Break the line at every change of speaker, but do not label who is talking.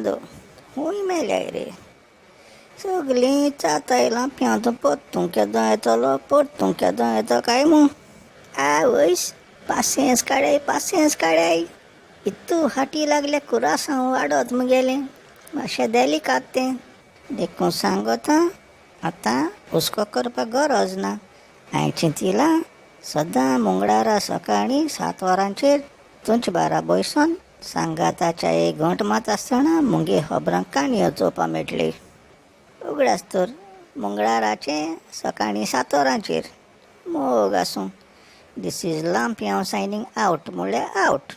बांदो खूंय मेल्याय रे. सगळीं आतायलां पियांत परतूं केदों येतलो परतूं केदों येतो काय मूं. आवयस पासियेंस काडाय इतू हाटी लागल्या कुरासांव वाडत मुगेलें मातशें देलिकात तें. देखून सांगत आतां हुस्को करपाक गरज ना. हांवें चिंतिलां सदां मंगळारा सकाळीं 7 वरांचेर तुंच बारा बयसोन सांगाताच्या 1 घंट मात आसतना मुगे खबरांक काणयो चोवपा मेळटली. उगडास तर मंगळाराचें सकाळीं 7 वरांचेर. मोग आसूं. दीस इज लांपयाव सायनींग आवट म्हणल्यार आवट.